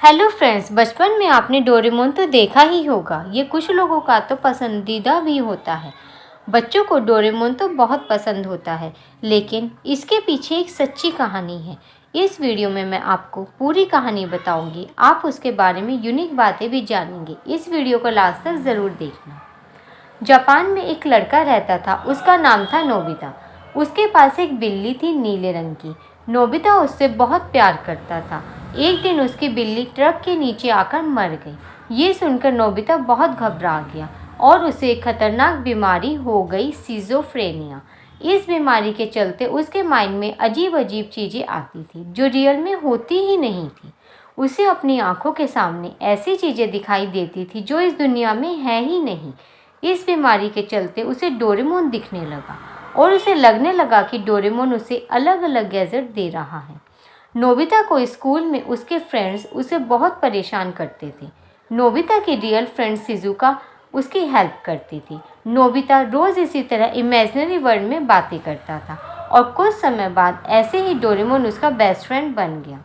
Hello friends, बचपन में आपने डोरेमोन तो देखा ही होगा। ये कुछ लोगों का तो पसंदीदा भी होता है। बच्चों को डोरेमोन तो बहुत पसंद होता है, लेकिन इसके पीछे एक सच्ची कहानी है। इस वीडियो में मैं आपको पूरी कहानी बताऊंगी। आप उसके बारे में यूनिक बातें भी जानेंगे। इस वीडियो को लास्ट तक ज़रूर देखना। जापान में एक लड़का रहता था, उसका नाम था नोबिता। उसके पास एक बिल्ली थी नीले रंग की। नोबिता उससे बहुत प्यार करता था। एक दिन उसकी बिल्ली ट्रक के नीचे आकर मर गई। ये सुनकर नोबिता बहुत घबरा गया और उसे एक खतरनाक बीमारी हो गई, सिजोफ्रेनिया। इस बीमारी के चलते उसके माइंड में अजीब अजीब चीज़ें आती थी जो रियल में होती ही नहीं थी। उसे अपनी आंखों के सामने ऐसी चीज़ें दिखाई देती थी जो इस दुनिया में है ही नहीं। इस बीमारी के चलते उसे डोरेमोन दिखने लगा और उसे लगने लगा कि डोरेमोन उसे अलग अलग गैजेट दे रहा है। नोबिता को स्कूल में उसके फ्रेंड्स उसे बहुत परेशान करते थे। नोबिता की रियल फ्रेंड शिजुका उसकी हेल्प करती थी। नोबिता रोज़ इसी तरह इमेजिनरी वर्ल्ड में बातें करता था और कुछ समय बाद ऐसे ही डोरेमोन उसका बेस्ट फ्रेंड बन गया।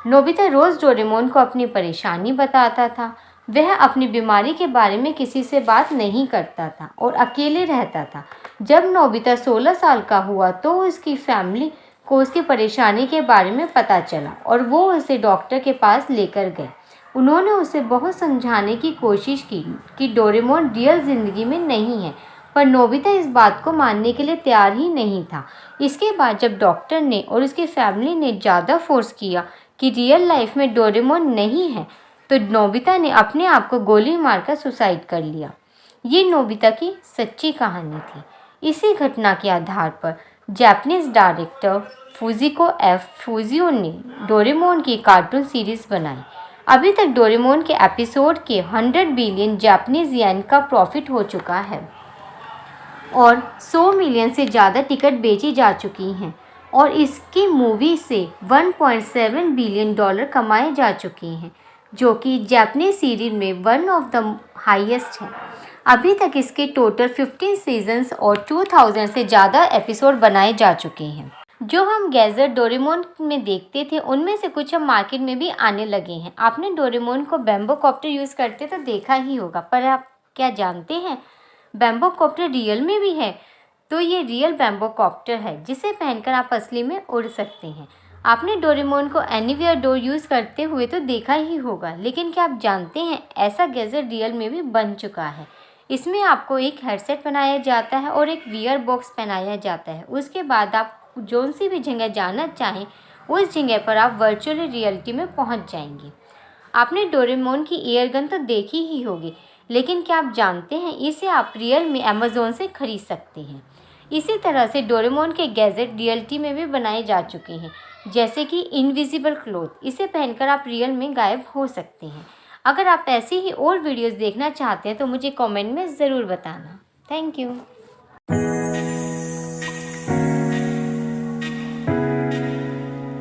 नोबिता रोज़ डोरेमोन को अपनी परेशानी बताता था। वह अपनी बीमारी के बारे में किसी से बात नहीं करता था और अकेले रहता था। जब नोबिता 16 साल का हुआ तो उसकी फैमिली को उसकी परेशानी के बारे में पता चला और वो उसे डॉक्टर के पास लेकर गए। उन्होंने उसे बहुत समझाने की कोशिश की कि डोरेमोन रियल ज़िंदगी में नहीं है, पर नोबिता इस बात को मानने के लिए तैयार ही नहीं था। इसके बाद जब डॉक्टर ने और उसकी फैमिली ने ज़्यादा फोर्स किया कि रियल लाइफ में डोरेमोन नहीं है, तो नोबिता ने अपने आप को गोली मारकर सुसाइड कर लिया। ये नोबिता की सच्ची कहानी थी। इसी घटना के आधार पर जापानीज डायरेक्टर फुजिको एफ फुजियो ने डोरेमोन की कार्टून सीरीज बनाई। अभी तक डोरेमोन के एपिसोड के 100 बिलियन जापानीज येन का प्रॉफिट हो चुका है और 100 मिलियन से ज़्यादा टिकट बेची जा चुकी हैं और इसकी मूवी से 1.7 बिलियन डॉलर कमाए जा चुके हैं, जो कि जापानीज सीरीज में वन ऑफ द हाईएस्ट है। अभी तक इसके टोटल 15 सीजन्स और 2000 से ज़्यादा एपिसोड बनाए जा चुके हैं। जो हम गैजेट डोरेमोन में देखते थे, उनमें से कुछ अब मार्केट में भी आने लगे हैं। आपने डोरेमोन को बैम्बो कॉप्टर यूज़ करते तो देखा ही होगा, पर आप क्या जानते हैं बैम्बो कॉप्टर रियल में भी है? तो ये रियल बैम्बो कॉप्टर है जिसे पहनकर आप असली में उड़ सकते हैं। आपने डोरेमोन को एनीवेयर डोर यूज़ करते हुए तो देखा ही होगा, लेकिन क्या आप जानते हैं ऐसा गैजेट रियल में भी बन चुका है। इसमें आपको एक हेडसेट बनाया जाता है और एक वियर बॉक्स पहनाया जाता है। उसके बाद आप जोन सी भी जगह जाना चाहें, उस जगह पर आप वर्चुअल रियलिटी में पहुंच जाएंगे। आपने डोरेमोन की एयर गन तो देखी ही होगी, लेकिन क्या आप जानते हैं इसे आप रियल में अमेज़न से खरीद सकते हैं। इसी तरह से डोरेमोन के गैजेट रियलिटी में भी बनाए जा चुके हैं, जैसे कि इनविजिबल क्लोथ। इसे पहनकर आप रियल में गायब हो सकते हैं। अगर आप ऐसी ही और वीडियोस देखना चाहते हैं तो मुझे कमेंट में ज़रूर बताना। Thank you.